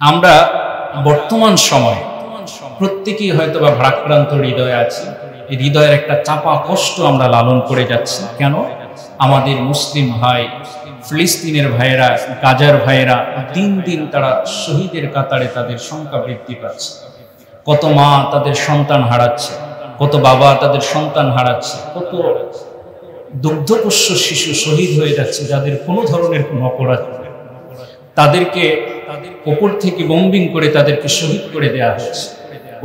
আমরা বর্তমান সময় প্রত্যেকেই হয়তো বা ভারাক্রান্ত হৃদয়ে আছি। এই হৃদয়ের একটা চাপা কষ্ট আমরা লালন করে যাচ্ছি। কেন? আমাদের মুসলিম ভাই, ফিলিস্তিনের ভাইয়েরা, গাজার ভাইয়েরা দিন দিন তারা শহীদের কাতারে তাদের সংখ্যা বৃদ্ধি পাচ্ছে। কত মা তাদের সন্তান হারাচ্ছে, কত বাবা তাদের সন্তান হারাচ্ছে, কত দুগ্ধপোষ্য শিশু শহীদ হয়ে যাচ্ছে যাদের কোনো ধরনের কোনো অপরাধ নেই। তাদেরকে ওপর থেকে বম্বিং করে তাদেরকে শহীদ করে দেওয়া হচ্ছে।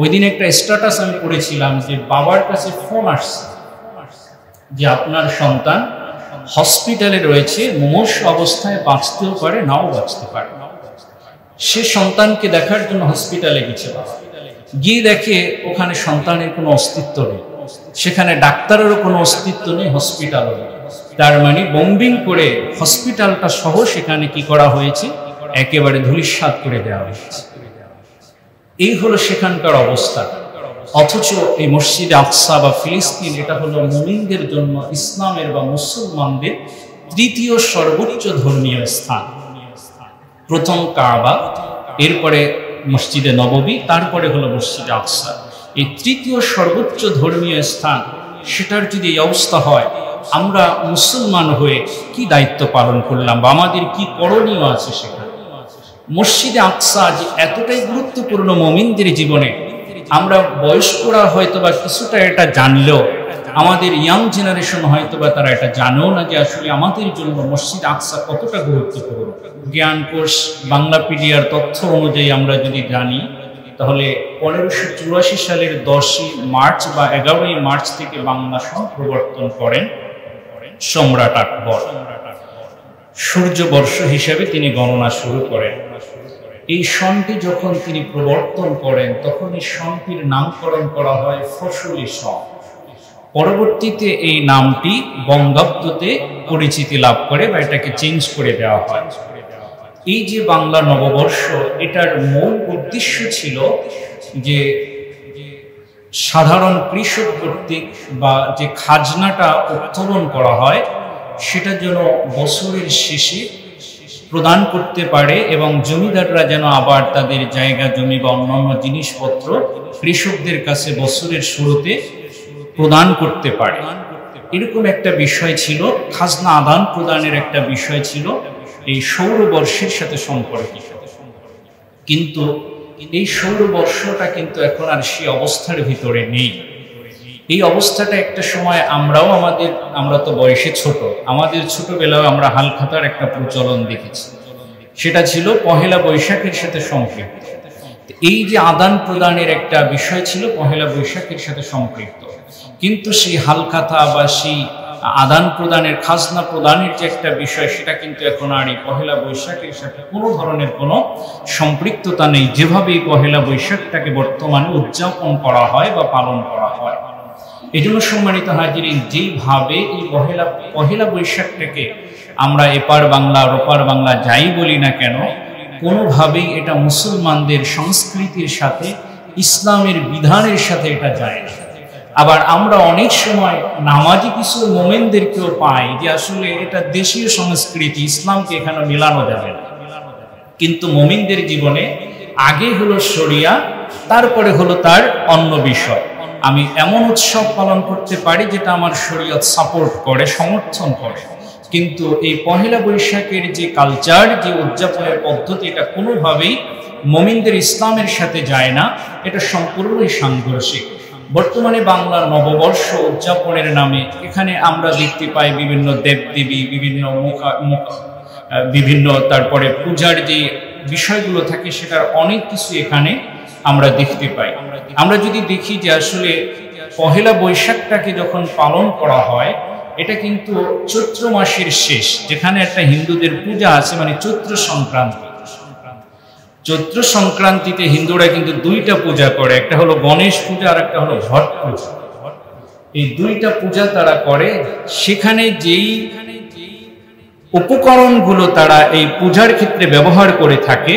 ওই দিন একটা স্ট্যাটাস আমি পড়েছিলাম যে বাবার কাছে ফোন আসছে যে আপনার সন্তান হসপিটালে রয়েছে, মুমূর্ষ অবস্থায় বাঁচতেও পারে, নাও বাঁচতে পারে। সে সন্তানকে দেখার জন্য হসপিটালে গেছে, গিয়ে দেখে ওখানে সন্তানের কোনো অস্তিত্ব নেই, সেখানে ডাক্তারেরও কোনো অস্তিত্ব নেই, হসপিটালও নেই। তার মানে বম্বিং করে হসপিটালটা সহ সেখানে কি করা হয়েছে, একেবারে ধূলিসাৎ করে দেওয়া হয়েছে। এই হলো সেখানকার অবস্থা। অথচ এই মসজিদে আকসা বা ফিলিস্তিন, এটা হলো মুমিনদের জন্য, ইসলামের বা মুসলমানদের তৃতীয় সর্বোচ্চ ধর্মীয় স্থান। প্রথম কাবা, এরপরে মসজিদে নববী, তারপরে হলো মসজিদে আকসা। এই তৃতীয় সর্বোচ্চ ধর্মীয় স্থান, সেটার যদি এই অবস্থা হয়, আমরা মুসলমান হয়ে কি দায়িত্ব পালন করলাম বা আমাদের কি করণীয় আছে সেখানে? মসজিদে আকসা যে এতটাই গুরুত্বপূর্ণ মুমিনদের জীবনে, আমরা বয়স্করা হয়তো বা কিছুটা এটা জানলেও আমাদের ইয়াং জেনারেশন হয়তো বা তারা এটা জানেও না যে আসলে আমাদের জন্য মসজিদ আকসা কতটা গুরুত্বপূর্ণ। জ্ঞান কোর্স বাংলাপিডিয়ার তথ্য অনুযায়ী আমরা যদি জানি, তাহলে 1584 সালের 10ই মার্চ বা 11ই মার্চ থেকে বাংলা সন প্রবর্তন করেন সম্রাট আকবর। সূর্যবর্ষ হিসাবে তিনি গণনা শুরু করেন। এই সনটি যখন তিনি প্রবর্তন করেন, তখন এই সনটির নামকরণ করা হয় ফসলি সন। পরবর্তীতে এই নামটি বঙ্গাব্দতে পরিচিতি লাভ করে বা এটাকে চেঞ্জ করে দেওয়া হয়। এই যে বাংলা নববর্ষ, এটার মূল উদ্দেশ্য ছিল যে সাধারণ কৃষক কর্তৃক বা যে খাজনাটা উত্তোলন করা হয়, সেটা যেন বছরের শেষে প্রদান করতে পারে এবং জমিদাররা যেন আবার তাদের জায়গা জমি বা অন্যান্য জিনিসপত্র কৃষকদের কাছে বছরের শুরুতে প্রদান করতে পারে। এরকম একটা বিষয় ছিল, খাজনা আদান প্রদানের একটা বিষয় ছিল এই সৌরবর্ষের সাথে সম্পর্কিত। কিন্তু এই সৌরবর্ষটা কিন্তু এখন আর সেই অবস্থার ভিতরে নেই। এই অবস্থাটা একটা সময় আমরা তো বয়সে ছোট, আমাদের ছোটবেলায় আমরা হালখাতার একটা প্রচলন দেখেছি। সেটা ছিল পহেলা বৈশাখের সাথে সম্পৃক্ত। এই যে আদান প্রদানের একটা বিষয় ছিল পহেলা বৈশাখের সাথে সম্পৃক্ত, কিন্তু সেই হালখাতা বা সেই আদান প্রদানের, খাজনা প্রদানের যে একটা বিষয়, সেটা কিন্তু এখন আর এই পহেলা বৈশাখের সাথে কোনো ধরনের কোনো সম্পৃক্ততা নেই, যেভাবে এই পহেলা বৈশাখটাকে বর্তমানে উদযাপন করা হয় বা পালন করা হয়। এই জন্য সম্মানিত হাজিরিন, যেইভাবে এই পহেলা বৈশাখটাকে আমরা এপার বাংলা ওপার বাংলা যাই বলি না কেন, কোনোভাবেই এটা মুসলমানদের সংস্কৃতির সাথে, ইসলামের বিধানের সাথে এটা যায় না। আবার আমরা অনেক সময় নামাজি কিছু মোমেনদেরকেও পাই যে আসলে এটা দেশীয় সংস্কৃতি, ইসলামকে এখানে মেলানো যাবে না। কিন্তু মোমিনদের জীবনে আগে হলো শরিয়া, তারপরে হলো তার অন্য বিষয়। আমি এমন উৎসব পালন করতে পারি যেটা আমার শরীয়ত সাপোর্ট করে, সমর্থন করে, কিন্তু এই পহেলা বৈশাখের যে কালচার, যে উদযাপনের পদ্ধতি, এটা কোনোভাবেই মুমিনদের ইসলামের সাথে যায় না। এটা সম্পূর্ণই সাংঘর্ষিক। বর্তমানে বাংলা নববর্ষ উদযাপনের নামে এখানে আমরা দেখতে পাই বিভিন্ন দেবদেবী, বিভিন্ন তারপরে পূজার যে বিষয়গুলো থাকে, সেটার অনেক কিছু এখানে আমরা দেখতে পাই। আমরা যদি দেখি যে আসলে পহেলা বৈশাখটাকে যখন পালন করা হয়, এটা কিন্তু চৈত্র মাসের শেষ, যেখানে একটা হিন্দুদের পূজা আছে, মানে চৈত্র সংক্রান্তি। চৈত্র সংক্রান্তিতে হিন্দুরা কিন্তু দুইটা পূজা করে, একটা হলো গণেশ পূজা আর একটা হলো ঘট পূজা। এই দুইটা পূজা তারা করে। সেখানে যেই উপকরণগুলো তারা এই পূজার ক্ষেত্রে ব্যবহার করে থাকে,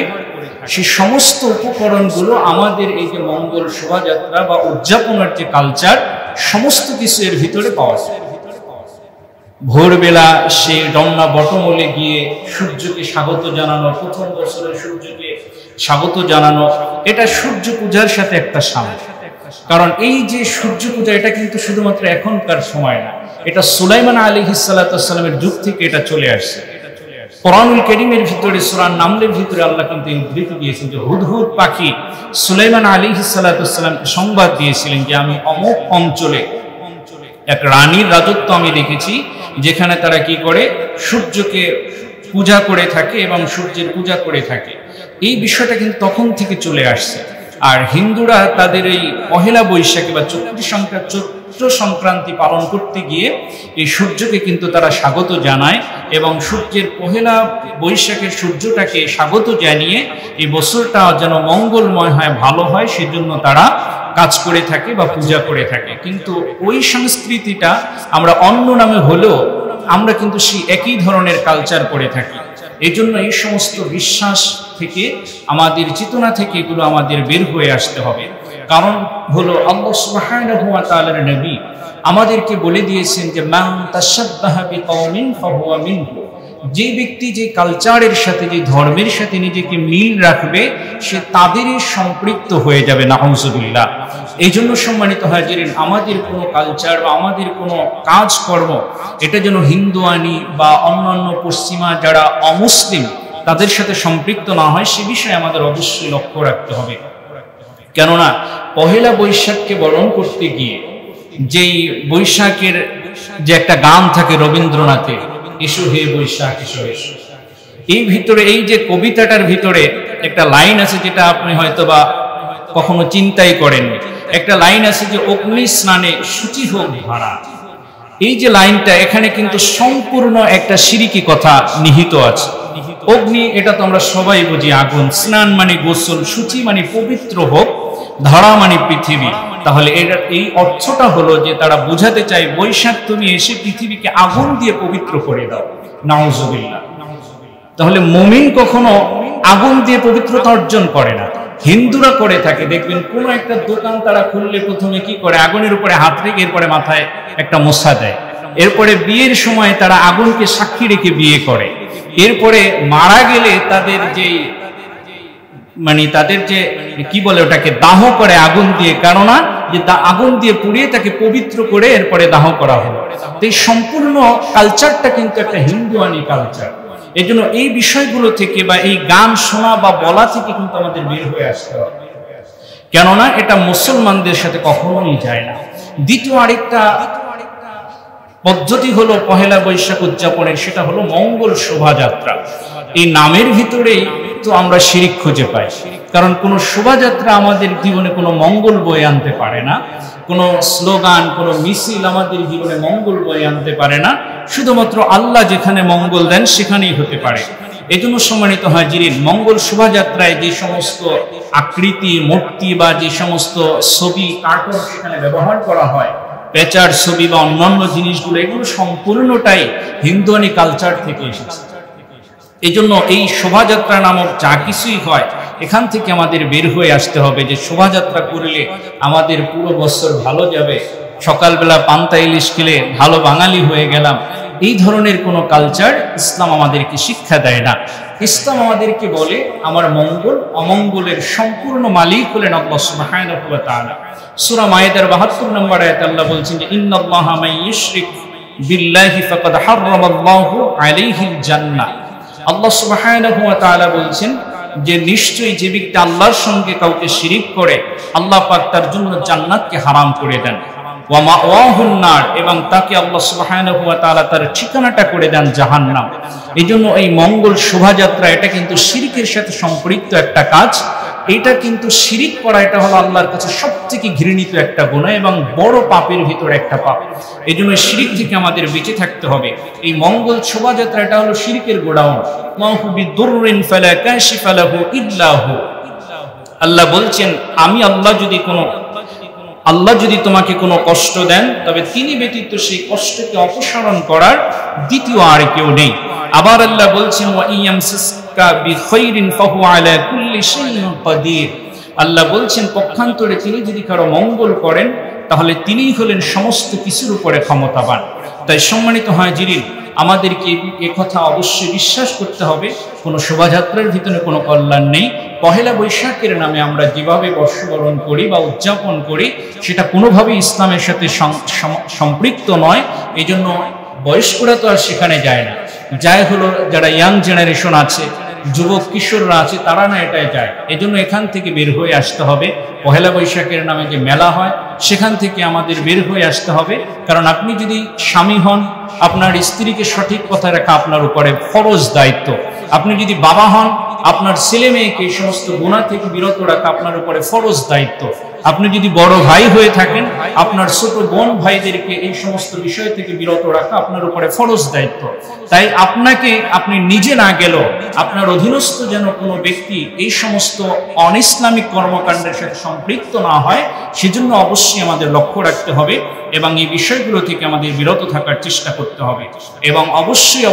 সেই সমস্ত উপকরণগুলো আমাদের এই যে মঙ্গল শোভাযাত্রা বা উদযাপনের যে কালচার, সমস্ত কিছু এর ভিতরে পাওয়া যায়। ভোরবেলা সে ডন্না বটমূলে গিয়ে সূর্যকে স্বাগত জানানো, প্রথম বছরের সূর্যকে স্বাগত জানানো, এটা সূর্য পূজার সাথে একটা সামিল। কারণ এই যে সূর্য পূজা, এটা কিন্তু শুধুমাত্র এখনকার সময় না, এটা সুলাইমান আলাইহিস সালাতু ওয়াস সালামের যুগ থেকে এটা চলে আসছে। কোরআনুল কারীমের ভিতরে সূরা নামলের ভিতরে আল্লাহ কিন্তু উদ্ধৃতি দিয়েছেন যে হুদহুদ পাখি সুলাইমান আলাইহিস সালাতু ওয়াস সালামকে সংবাদ দিয়েছিলেন যে আমি অমুক অঞ্চলে এক রানীর রাজত্ব আমি দেখেছি, যেখানে তারা কি করে, সূর্যকে পূজা করে থাকে এবং সূর্যের পূজা করে থাকে। এই বিষয়টা কিন্তু তখন থেকে চলে আসছে। আর হিন্দুরা তাদের এই পহেলা বৈশাখী বা চৈত্র সংক্রান্তি পালন করতে গিয়ে এই সূর্যকে কিন্তু তারা স্বাগত জানায় এবং সূর্যের পহেলা বৈশাখের সূর্যটাকে স্বাগত জানিয়ে এই বছরটা যেন মঙ্গলময় হয়, ভালো হয়, সেজন্য তারা কাজ করে থাকে বা পূজা করে থাকে। কিন্তু ওই সংস্কৃতিটা আমরা অন্য নামে হলেও আমরা কিন্তু সেই একই ধরনের কালচার করে থাকি। এই জন্য এই সমস্ত বিশ্বাস থেকে, আমাদের চেতনা থেকে এগুলো আমাদের বের হয়ে আসতে হবে। কারণ হলো আল্লাহ সুবহানাহু ওয়া তাআলার নবী আমাদেরকে বলে দিয়েছেন যে মান তাশাব্বাহা বিকওমিন ফাহুয়া মিনহু, যে ব্যক্তি যে কালচারের সাথে, যে ধর্মের সাথে নিজেকে মিল রাখবে, সে তাদেরই সম্পৃক্ত হয়ে যাবে, নাউযুবিল্লাহ। এই জন্য সম্মানিত হাজিরিন, আমাদের কোনো কালচার বা আমাদের কোনো কাজকর্ম এটা যেন হিন্দুয়ানি বা অন্যান্য পশ্চিমা যারা অমুসলিম তাদের সাথে সম্পৃক্ত না হয়, সে বিষয়ে আমাদের অবশ্যই লক্ষ্য রাখতে হবে। কেননা পহেলা বৈশাখকে বরণ করতে গিয়ে যেই বৈশাখের যে একটা গান থাকে রবীন্দ্রনাথের, এসো হে বৈশাখ এসো এসো, এই ভিতরে এই যে কবিতাটার ভিতরে একটা লাইন আছে যেটা আপনি হয়তো বা কখনো চিন্তাই করেননি। একটা লাইন আছে যে অগ্নি স্নানে শুচি হোক ভাড়া। এই যে লাইনটা, এখানে কিন্তু সম্পূর্ণ একটা শিরকি কথা নিহিত আছে। অগ্নি এটা তো আমরা সবাই বুঝি আগুন, স্নান মানে গোসল, শুচি মানে পবিত্র হোক, ধরা মানে পৃথিবী। তাহলে এই অর্থটা হলো যে তারা বোঝাতে চায় বৈশাখ তুমি এসে পৃথিবীকে আগুন দিয়ে পবিত্র করে দাও, নাউযুবিল্লাহ। তাহলে মুমিন কখনো আগুন দিয়ে পবিত্রতা অর্জন করে না, হিন্দুরা করে থাকে। দেখবেন কোন একটা দোকান তারা খুললে প্রথমে কি করে, আগুনের উপরে হাত রেখে এরপরে মাথায় একটা মোছা দেয়। এরপরে বিয়ের সময় তারা আগুনকে সাক্ষী রেখে বিয়ে করে। এরপরে মারা গেলে তাদের যে কি বলে ওটাকে দাহ করে আগুন দিয়ে, কেননা যে আগুন দিয়ে পুড়িয়ে তাকে পবিত্র করে এরপরে দাহ করা হলো। এই সম্পূর্ণ কালচারটা কিন্তু একটা হিন্দুয়ানি কালচার। এই জন্য এই বিষয়গুলো থেকে বা এই গান শোনা বা বলা থেকে কিন্তু আমাদের বের হয়ে আসতে হবে, কেননা এটা মুসলমানদের সাথে কখনোই যায় না। দ্বিতীয় আরেকটা পদ্ধতি হলো পহেলা বৈশাখ উদযাপনের, সেটা হলো মঙ্গল শোভাযাত্রা। এই নামের ভিতরেই তো আমরা শিরিক খুঁজে পাই, কারণ কোনো শোভাযাত্রা আমাদের জীবনে কোনো মঙ্গল বয়ে আনতে পারে না, কোনো স্লোগান, কোনো মিছিল আমাদের জীবনে মঙ্গল বয়ে আনতে পারে না। শুধুমাত্র আল্লাহ যেখানে মঙ্গল দেন সেখানেই হতে পারে। এই জন্য সম্মানিত হাজিরিন, মঙ্গল শোভাযাত্রায় যে সমস্ত আকৃতি, মূর্তি বা যে সমস্ত ছবি, কার্টুন সেখানে ব্যবহার করা হয়, পেঁচার ছবি বা অন্যান্য জিনিসগুলো, এগুলো সম্পূর্ণটাই হিন্দুয়ানি কালচার থেকে এসেছে। এই জন্য এই শোভাযাত্রা নামক যা কিছুই হয়, এখান থেকে আমাদের বের হয়ে আসতে হবে যে শোভাযাত্রা করলে আমাদের পুরো বছর ভালো যাবে, সকালবেলা পান্তা ইলিশ খেলে ভালো বাঙালি হয়ে গেলাম। এই ধরনের কোনো কালচার ইসলাম আমাদেরকে শিক্ষা দেয় না। ইসলাম আমাদেরকে বলে আমার মঙ্গল অমঙ্গলের সম্পূর্ণ মালিক হলেন আল্লাহ সুবহানাহু ওয়া তাআলা। সূরা মায়েদার ৭২ নম্বর আয়াতে আল্লাহ বলছেন যে ইন্নাল্লাহা মান ইউশরিক বিল্লাহি ফাকাদ হারামাল্লাহু আলাইহিল জান্নাহ। আল্লাহ সুবহানাহু ওয়া তাআলা বলছেন যে নিশ্চয়ই যে ব্যক্তি আল্লাহর সঙ্গে কাউকে শিরিক করে, আল্লাহ পাক তার জন্য জান্নাতকে হারাম করে দেন। ওয়া মাওয়াহুন নার, এবং তাকে আল্লাহ সুবহানাহু ওয়া তাআলা তার ঠিকানাটা করে দেন জাহান্নাম। এইজন্য এই মঙ্গল শোভাযাত্রা এটা কিন্তু শিরকের সাথে সম্পৃক্ত একটা কাজ। এটা কিন্তু শিরিক করা, এটা হলো আল্লাহর কাছে সবথেকে ঘৃণিত একটা গুনাহ এবং বড় পাপের ভিতর একটা পাপ। এই জন্য শিরিক থেকে আমাদের বেঁচে থাকতে হবে। এই মঙ্গল শোভাযাত্রা এটা হলো শিরিকের গোডাউন। মাহু বিদুররিন ফালা কাশিফা লাহু ইল্লা হু। আল্লাহ বলছেন আমি আল্লাহ যদি তোমাকে কোনো কষ্ট দেন, তবে তিনি ব্যতীত সেই কষ্টকে অপসারণ করার দ্বিতীয় আর কেউ নেই। আবার আল্লাহ বলছেন ওয়া ইয়ামসিসকা বিখাইরিন ফাহুয়া আলা কুল্লি শাইইন কাদির। আল্লাহ বলছেন পক্ষান্তরে তিনি যদি কারো মঙ্গল করেন, তাহলে তিনিই হলেন সমস্ত কিছুর উপরে ক্ষমতাবান। তাই সম্মানিত হাজিরিন, আমাদেরকে কথা অবশ্যই বিশ্বাস করতে হবে, কোনো শোভাযাত্রার ভিতরে কোনো কল্যাণ নেই। পহেলা বৈশাখের নামে আমরা যেভাবে বর্ষবরণ করি বা উদযাপন করি, সেটা কোনোভাবেই ইসলামের সাথে সম্পৃক্ত নয়। এই জন্য বয়স্করা তো আর সেখানে যায় না, যায় হলো যারা ইয়াং জেনারেশন আছে, যুবক কিশোররা আছে, তারা না এটাই যায়। এজন্য এখান থেকে বের হয়ে আসতে হবে। পহেলা বৈশাখের নামে যে মেলা হয়, সেখান থেকে আমাদের বের হয়ে আসতে হবে। কারণ আপনি যদি স্বামী হন, আপনার স্ত্রীকে সঠিক কথা রাখা আপনার উপরে ফরজ দায়িত্ব। আপনি যদি বাবা হন, আপনার ছেলে মেয়েকে এই সমস্ত গুনাহ থেকে বিরত রাখা আপনার উপরে ফরজ দায়িত্ব। আপনি যদি বড় ভাই হয়ে থাকেন, আপনার ছোট বোন ভাইদেরকে এই সমস্ত বিষয় থেকে বিরত রাখা আপনার উপরে ফরজ দায়িত্ব। তাই আপনি নিজে না গেলেও আপনার অধীনস্থ যেন কোনো ব্যক্তি এই সমস্ত অনইসলামিক কর্মকাণ্ডের সাথে সম্পৃক্ত না হয়, সেজন্য অবশ্যই আমাদের লক্ষ্য রাখতে হবে এবং এই বিষয়গুলো থেকে আমাদের বিরত থাকার চেষ্টা করতে হবে। এবং অবশ্যই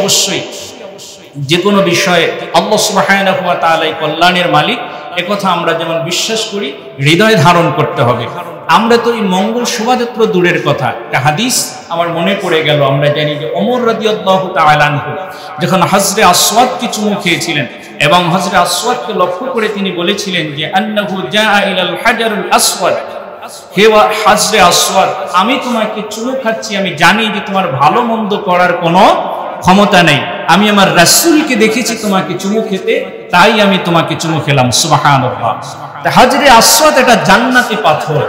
যে কোনো বিষয়ে আল্লাহ সুবহানাহু ওয়া তাআলা কল্যাণের মালিক, একথা আমরা যেমন বিশ্বাস করি, হৃদয়ে ধারণ করতে হবে। আমরা তো এই মঙ্গল শোভাযাত্রা দূরের কথা, একটা হাদিস আমার মনে পড়ে গেল। আমরা জানি যে ওমর রাদিয়াল্লাহু তাআলা আনহু যখন হজরে আসওয়াদকে চুমু খেয়েছিলেন এবং হজরে আসওয়াদকে লক্ষ্য করে তিনি বলেছিলেন যে আন্নাহু জাআ ইলাল হাজারুল আসওয়াদ, হে হজরে আসওয়াদ, আমি তোমাকে চুমু খাচ্ছি, আমি জানি যে তোমার ভালো মন্দ করার কোনো ক্ষমতা নেই, আমি আমার রাসূলকে দেখেছি তোমাকে চুমু খেতে, তাই আমি তোমাকে চুমু খেলাম। সুবহানাল্লাহ। হাজরে আসওয়াদ এটা জান্নাতি পাথর,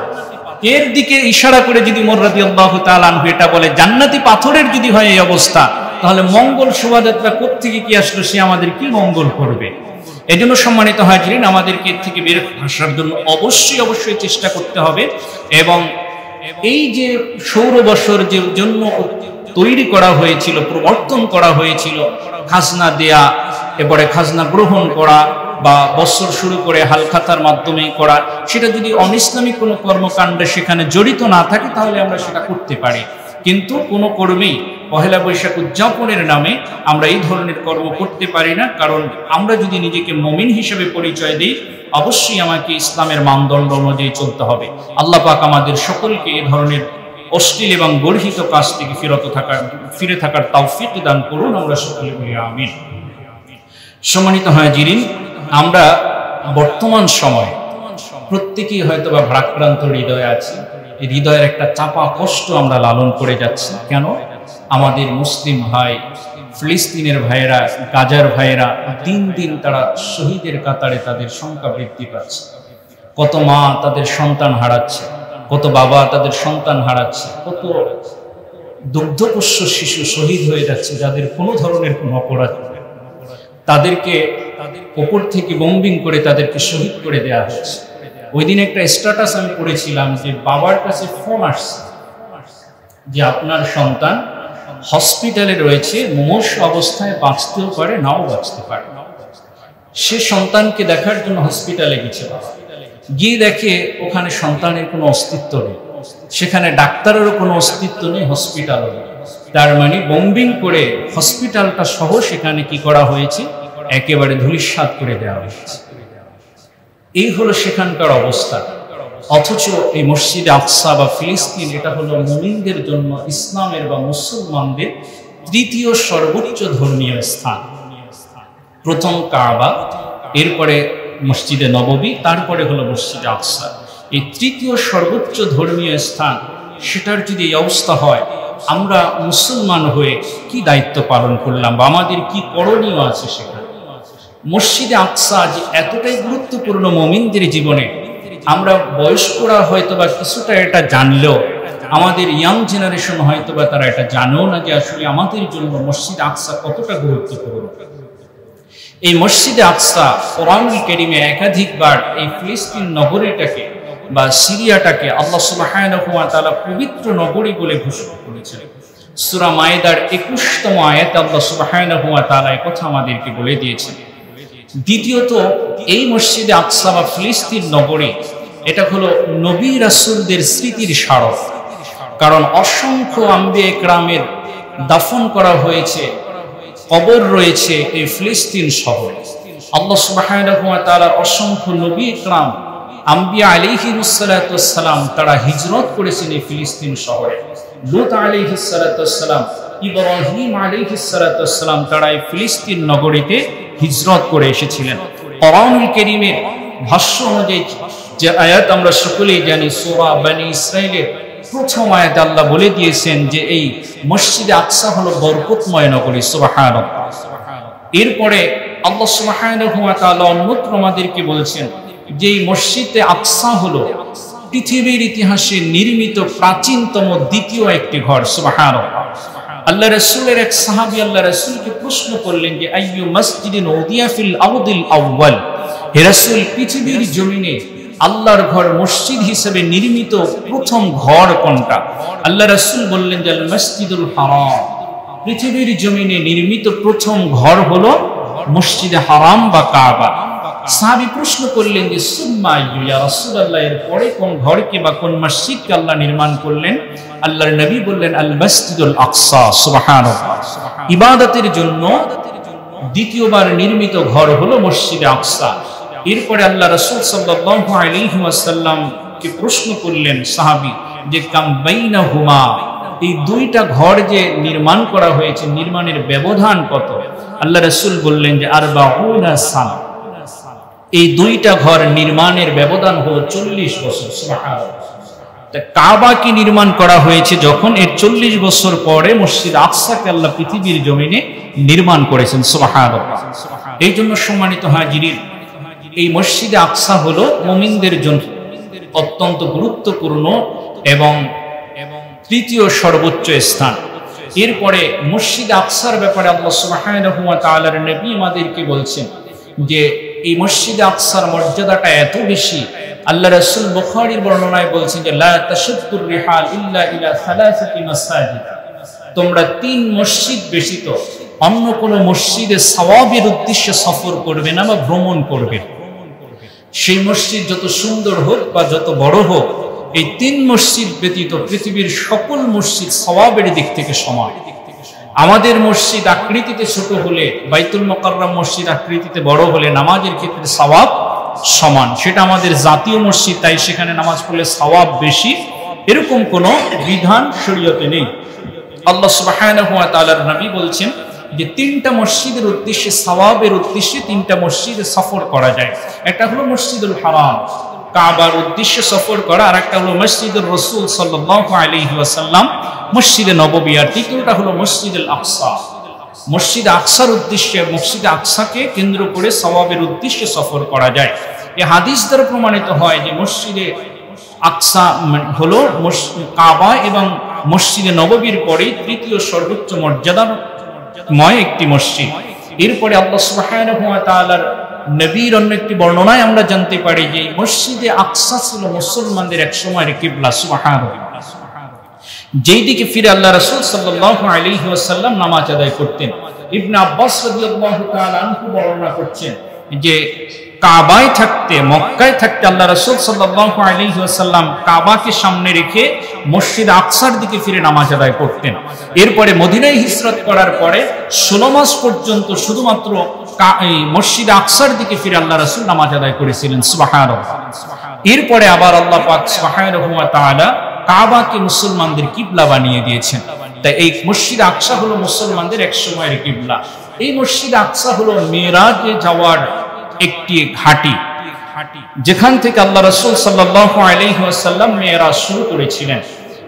এর দিকে ইশারা করে যদি ওমর রাদিয়াল্লাহু তাআলা আনহু এটা বলে, জান্নাতি পাথরের যদি হয় এই অবস্থা, তাহলে মঙ্গল শোভাযাত্রা কোত্থেকে কি আসলো, সে আমাদের কি মঙ্গল করবে? এজন্য সম্মানিত হাজিরিন, আমাদেরকে এর থেকে বের আসার জন্য অবশ্যই চেষ্টা করতে হবে। এবং এই যে সৌর বছর যে জন্য তৈরি করা হয়েছিল, প্রবর্তন করা হয়েছিল, খাজনা দেয়া, এরপরে খাজনা গ্রহণ করা বা বছর শুরু করে হালখাতার মাধ্যমে করা, সেটা যদি অনিসলামিক কোনো কর্মকাণ্ডে সেখানে জড়িত না থাকে, তাহলে আমরা সেটা করতে পারি। কিন্তু কোনো কর্মেই পহেলা বৈশাখ উদযাপনের নামে আমরা এই ধরনের কর্ম করতে পারি না। কারণ আমরা যদি নিজেকে মুমিন হিসেবে পরিচয় দিই, অবশ্যই আমাকে ইসলামের মানদণ্ড অনুযায়ী চলতে হবে। আল্লাহ পাক আমাদের সকলকে এই ধরনের অশ্লীল এবং গর্হিত কাজ থেকে ফিরে থাকার তৌফিক দান করুন, আমরা সকলে বলি আমিন। সম্মানিত হাজিরিন, আমরা বর্তমান সময় প্রত্যেকেই হয়তো বা ভারাক্রান্ত হৃদয়ে আছি। এই হৃদয়ের একটা চাপা কষ্ট আমরা লালন করে যাচ্ছি। কেন? আমাদের মুসলিম ভাই, ফিলিস্তিনের ভাইয়েরা, গাজার ভাইয়েরা দিন দিন তারা শহীদের কাতারে তাদের সংখ্যা বৃদ্ধি পাচ্ছে। কত মা তাদের সন্তান হারাচ্ছে, কত বাবা তাদের সন্তান হারাচ্ছে, কত দুগ্ধপোষ্য শিশু শহীদ হয়ে যাচ্ছে যাদের কোনো ধরনের কোনো অপরাধ নেই। তাদেরকে উপর থেকে বোম্বিং করে তাদেরকে শহীদ করে দেওয়া হচ্ছে। ওই দিন একটা স্ট্যাটাস আমি পড়েছিলাম যে বাবার কাছে ফোন আসছে যে আপনার সন্তান হসপিটালে রয়েছে, মুমূর্ষ অবস্থায় বাঁচতেও পারে, নাও বাঁচতে পারে। সে সন্তানকে দেখার জন্য হসপিটালে গেছে, গিয়ে দেখে ওখানে সন্তানের কোনো অস্তিত্ব নেই, সেখানে ডাক্তারেরও কোনো অস্তিত্ব নেই, হসপিটালও নেই। তার মানে বোম্বিং করে হসপিটালটা সহ সেখানে কি করা হয়েছে, একেবারে ধূলিসাৎ করে দেওয়া হয়েছে। এই হলো সেখানকার অবস্থা। অথচ এই মসজিদে আকসা বা ফিলিস্তিন, এটা হলো মুমিনদের জন্য ইসলামের বা মুসলমানদের তৃতীয় সর্বোচ্চ ধর্মীয় স্থান। প্রথম কাবা, এরপরে মসজিদে নববী, তারপরে হলো মসজিদে আকসা। এই তৃতীয় সর্বোচ্চ ধর্মীয় স্থান, সেটার যদি এই অবস্থা হয়, আমরা মুসলমান হয়ে কি দায়িত্ব পালন করলাম বা আমাদের কি করণীয় আছে সেখানে? মসজিদে আকসা যে এতটাই গুরুত্বপূর্ণ মুমিনদের জীবনে, আমরা বয়স্করা হয়তো বা কিছুটা এটা জানলেও আমাদের ইয়াং জেনারেশন হয়তো বা তারা এটা জানেও না যে আসলে আমাদের জন্য মসজিদ আকসা কতটা গুরুত্বপূর্ণ। এই মসজিদে আকসা কোরআনুল কারীমে একাধিকবার এই ফিলিস্তিন নগরীটাকে বা সিরিয়াটাকে আল্লাহ সুবহানাহু ওয়া তাআলা পবিত্র নগরী বলে ঘোষণা করেছেন। সূরা মায়েদার 21তম আয়াতে আল্লাহ সুবহানাহু ওয়া তাআলা এই কথা আমাদেরকে বলে দিয়েছেন। দ্বিতীয়ত, এই মসজিদে আকসা বা ফিলিস্তিন নগরী, এটা হলো নবী রাসূলদের স্মৃতির স্মারক। কারণ অসংখ্য আম্বিয়া ইকরামের দাফন করা হয়েছে, কবর রয়েছে এই ফিলিস্তিন শহরে। আল্লাহ সুবহানাহু ওয়া তাআলার অসংখ্য নবী ইকরাম আম্বিয়া আলাইহিসসালাম তারা হিজরত করেছেন এই ফিলিস্তিন শহরে। লূত আলাইহিসসালাম, ইব্রাহিম আলাইহিসসালাম তারা এই ফিলিস্তিন নগরীতে হিজরত করে এসেছিলেন। কোরআনুল কারীমের ভাষ্য অনুযায়ী যে আয়াত আমরা সকলেই জানি, সূরা বনী ইসরাঈলের প্রথম আয়াতে আল্লাহ বলে দিয়েছেন যে এই মসজিদে আকসা হলো বরকতময় নগরী। সুবহানাল্লাহ। এরপরে আল্লাহ সুবহানাহু ওয়া তাআলা অন্যত্র আমাদেরকে বলছেন যে এই মসজিদে আকসা হলো পৃথিবীর ইতিহাসে নির্মিত প্রাচীনতম দ্বিতীয় একটি ঘর। সুবহানাল্লাহ। আল্লাহ রাসূলের এক সাহাবী আল্লাহ রাসূলকে প্রশ্ন করলেন যে আইয়ু মসজিদিন উদিয়া ফিল আরদিল আউয়াল, হে রাসূল পৃথিবীর জমিনে আল্লাহর ঘর মসজিদ হিসেবে নির্মিত প্রথম ঘর কোনটা? আল্লাহ রাসূল বললেন যে আল মসজিদুল হারাম, পৃথিবীর জমিনে নির্মিত প্রথম ঘর হলো মসজিদে হারাম বা কাবা। সাহাবী প্রশ্ন করলেন যে সুম্মা ইয়া রাসূলুল্লাহ, এর পরে কোন ঘরকে বা কোন মসজিদকে আল্লাহ নির্মাণ করলেন? আল্লাহর নবী বললেন আল মসজিদুল আকসা। সুবহানাল্লাহ। ইবাদতের জন্য দ্বিতীয়বার নির্মিত ঘর হলো মসজিদে আকসা। এরপরে আল্লাহ রাসূল সাল্লাল্লাহু আলাইহি ওয়াসাল্লামকে প্রশ্ন করলেন সাহাবী যে কাম বাইনাহুমা, এই দুইটা ঘর যে নির্মাণ করা হয়েছে নির্মাণের ব্যবধান কত? আল্লাহ রাসূল বললেন যে আরবাউনা সানা, এই দুইটা ঘর নির্মাণের ব্যবধান হলো 40 বছর। সুবহানাল্লাহ। কাবাকে নির্মাণ করা হয়েছে যখন এর 40 বছর পরে মসজিদ আকসাকে আল্লাহ পৃথিবীর জমিনে নির্মাণ করেছেন। সুবহানাল্লাহ। এই জন্য সম্মানিত হাজিরিন, এই মসজিদে আকসা হলো মুমিনদের জন্য অত্যন্ত গুরুত্বপূর্ণ এবং তৃতীয় সর্বোচ্চ স্থান। এরপরে মসজিদ আকসার ব্যাপারে আল্লাহ সুবহানাহু ওয়া তাআলার নবী আমাদেরকে বলছেন যে এই মসজিদ আকসার মর্যাদাটা এত বেশি, আল্লাহ রাসূল বুখারীর বর্ণনায় বলছেন যে লা তাশুদ্দুর রিহাল ইল্লা ইলা সালাসাতি মাসাজিদ, তোমরা 3 মসজিদ ব্যতীত অন্য কোন মসজিদে সওয়াবের উদ্দেশ্যে সফর করবে না বা ভ্রমণ করবে। সেই মসজিদ যত সুন্দর হোক বা যত বড় হোক, এই 3 মসজিদ ব্যতীত পৃথিবীর সকল মসজিদ সওয়াবের দিক থেকে সমান। আমাদের মসজিদ আকৃতিতে ছোট হলে, বাইতুল মুকাররম মসজিদ আকৃতিতে বড় হলে নামাজের ক্ষেত্রে সওয়াব সমান, সেটা আমাদের জাতীয় মসজিদ, তাই সেখানে নামাজ পড়লে সওয়াব বেশি, এরকম কোনো বিধান শরীয়তে নেই। আল্লাহ সুবহানাহু ওয়া তাআলার নবী বলছেন যে 3টা মসজিদের উদ্দেশ্যে সওয়াবের উদ্দেশ্যে 3টা মসজিদে সফর করা যায়। একটা হলো মসজিদুল হারাম, কাবার উদ্দেশ্যে সফর করা, আর একটা হলো মসজিদুর রাসূল সাল্লাল্লাহু আলাইহি ওয়াসাল্লাম, মসজিদে নববী, আর তৃতীয়টা হলো মসজিদুল আকসা। মসজিদ আকসার উদ্দেশ্যে, মসজিদ আকসাকে কেন্দ্র করে সওয়াবের উদ্দেশ্যে সফর করা যায়। এই হাদিস দ্বারা প্রমাণিত হয় যে মসজিদে আকসা হলো কাবা এবং মসজিদে নববীর পরেই তৃতীয় সর্বোচ্চ মর্যাদাময় একটি মসজিদ। এরপরে আল্লাহ সুবহানাহু ওয়া তাআলার নবীর অন্য একটি বর্ণনায় আমরা জানতে পারি যে মসজিদে আকসা ছিল মুসলমানদের এক সময়ের কিবলা। সুবহানাল্লাহ। যেই দিকে ফিরে আল্লাহ রাসূল সাল্লাল্লাহু আলাইহি ওয়াসাল্লাম নামাজ আদায় করতেন। ইবনে আব্বাস রাদিয়াল্লাহু তাআলা আনহু বর্ণনা করছেন যে কাবায় থাকতে, মক্কায় থাকতে আল্লাহ রাসূল সাল্লাল্লাহু আলাইহি ওয়াসাল্লাম কাবাকে সামনে রেখে মসজিদ আকসার দিকে ফিরে নামাজ আদায় করতেন। এরপরে মদিনায় হিজরত করার পরে 16 মাস পর্যন্ত শুধুমাত্র মসজিদ আকসার দিকে ফিরে আল্লাহ রাসূল নামাজ আদায় করেছিলেন। সুবহানাল্লাহ। এরপরে আবার আল্লাহ পাক সুবহানাহু ওয়া তাআলা কাবাকে মুসলমানদের কিবলা বানিয়ে দিয়েছেন। তাই এই মসজিদ আকসা হলো মুসলমানদের এক সময়ের কিবলা। এই মসজিদ আকসা হলো মিরাজে যাওয়ার একটি ঘাঁটি, যেখান থেকে আল্লাহ রাসূল সাল্লাল্লাহু আলাইহি ওয়াসাল্লাম মিরাজ শুরু করেছিলেন।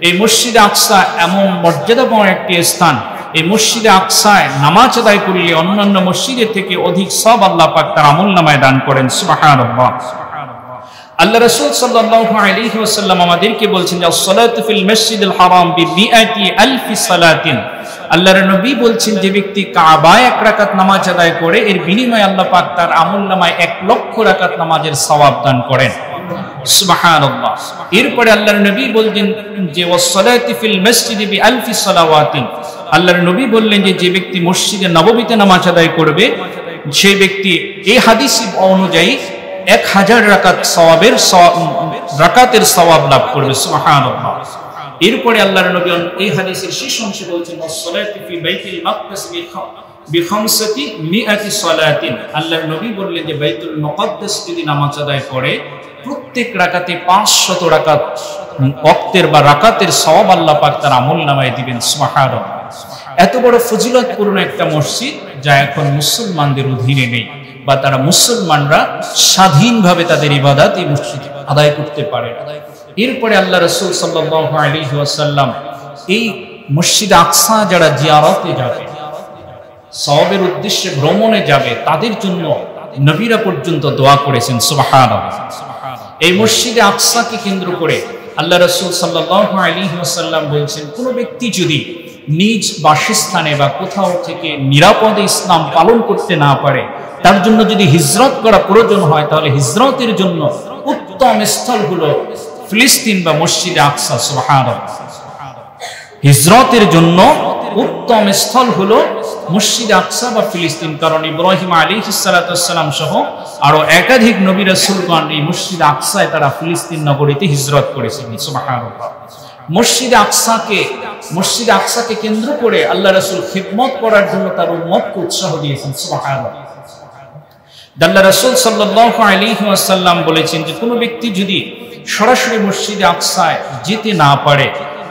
এই মসজিদ আকসা এমন মর্যাদাপূর্ণ একটি স্থান, এই মসজিদে আকসায় নামাজ আদায় করলে অন্যান্য মসজিদের থেকে অধিক সওয়াব আল্লাহ পাক তার আমলনামায় দান করেন। সুবহানাল্লাহ। আল্লাহ রাসূল সাল্লাল্লাহু আলাইহি ওয়াসাল্লাম আমাদেরকে বলছেন যে as-salatu fil masjidil haram bi mi'ati alfi salatin, আল্লাহর নবী বলছেন যে ব্যক্তি কাবায় 1 রাকাত নামাজ আদায় করে এর বিনিময়ে আল্লাহ পাক তার আমলনামায় 1 লক্ষ রাকাত নামাজের সওয়াব দান করেন। সুবহানাল্লাহ। এরপরে আল্লাহর নবী বললেন যে was-salatu fil masjidi bi alfi salawatin, আল্লাহর নবী বললেন যে যে ব্যক্তি মসজিদে নববীতে নামাজ আদায় করবে সেই ব্যক্তি এই হাদিস অনুযায়ী 1000 রাকাত সওয়াবের রাকাতের সওয়াব লাভ করবে। সুবহানাল্লাহ। এরপরে আল্লাহর নবী এই হাদিসের শেষ অংশে বলছেন as-salatu fi বাইতুল মাকদাস bi 500 সালাতিন, আল্লাহর নবী বললেন যে বাইতুল মুকাদ্দাস যদি নামাজ আদায় করে প্রত্যেক রাকাতে 500 রাকাত ওয়াক্তের বা রাকাতের সওয়াব আল্লাহ পাক তার আমলনামায় দিবেন। সুবহানাল্লাহ। এত বড় ফজিলতপূর্ণ একটা মসজিদ যা এখন মুসলমানদের অধীনে নেই, বা তারা মুসলমানরা স্বাধীনভাবে তাদের ইবাদত এই মসজিদে আদায় করতে পারে। এরপরে আল্লাহ রাসূল সাল্লাল্লাহু আলাইহি ওয়াসাল্লাম এই মসজিদ আকসা যারা জিয়ারতে যাবে, সওয়াবের উদ্দেশ্যে ভ্রমণে যাবে, তাদের জন্য নবীরা পর্যন্ত দোয়া করেছেন। সুবহানাল্লাহ। এই মসজিদে আকসাকে কেন্দ্র করে আল্লাহ রাসূল সাল্লাল্লাহু আলাইহি ওয়াসাল্লাম বলেছেন, কোন ব্যক্তি যদি নিজ বাসস্থানে বা কোথাও থেকে নিরাপদে ইসলাম পালন করতে না পারে, তার জন্য যদি হিজরত করা প্রয়োজন হয়, তাহলে হিজরতের জন্য উত্তম স্থল হলো ফিলিস্তিন বা মসজিদে আকসা। সুবহানাল্লাহ। হিজরতের জন্য উত্তম স্থল হলো মসজিদ আকসা বা ফিলিস্তিন, কারণ ইব্রাহিম আলাইহিস সালাতু ওয়াস সালাম সহ আরো একাধিক নবী রাসূলগণ এই মসজিদ আকসায় তারা ফিলিস্তিন নগরীতে হিজরত করেছেন। সুবহানাল্লাহ। মসজিদ আকসাকে কেন্দ্র করে আল্লাহ রাসূল খিদমত করার জন্য তার উম্মতকে উৎসাহ দিয়েছেন। সুবহানাল্লাহ। আল্লাহ রাসূল সাল্লাল্লাহু আলাইহি ওয়াসাল্লাম বলেছেন যে কোনো ব্যক্তি যদি সরাসরি মসজিদে আকসায় যেতে না পারে,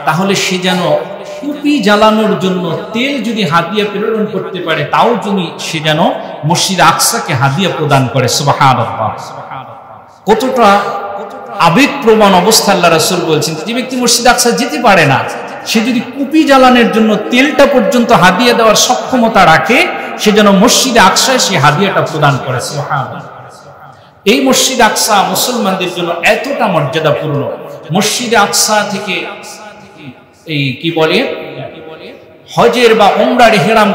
তাহলে সে যেন কুপি জ্বালানোর জন্য তেল যদি হাদিয়া প্রেরণ করতে পারে, তাও যদি সে যেন মসজিদ আকসাকে হাদিয়া প্রদান করে। সুবহানাল্লাহ। কতটা আবেগপ্রবণ অবস্থা আল্লাহ রাসূল বলছেন, যে ব্যক্তি মসজিদ আকসা যেতে পারে না, সে যদি কুপি জ্বালানোর জন্য তেলটা পর্যন্ত হাদিয়া দেওয়ার সক্ষমতা রাখে, সে যেন মসজিদে আকসায় সে হাদিয়াটা প্রদান করে। সুবহানাল্লাহ। এই মসজিদ আকসা মুসলমানদের জন্য এতটা মর্যাদাপূর্ণ। মসজিদে আকসা থেকে এই কি বলে হজের বা উমরার ইহরাম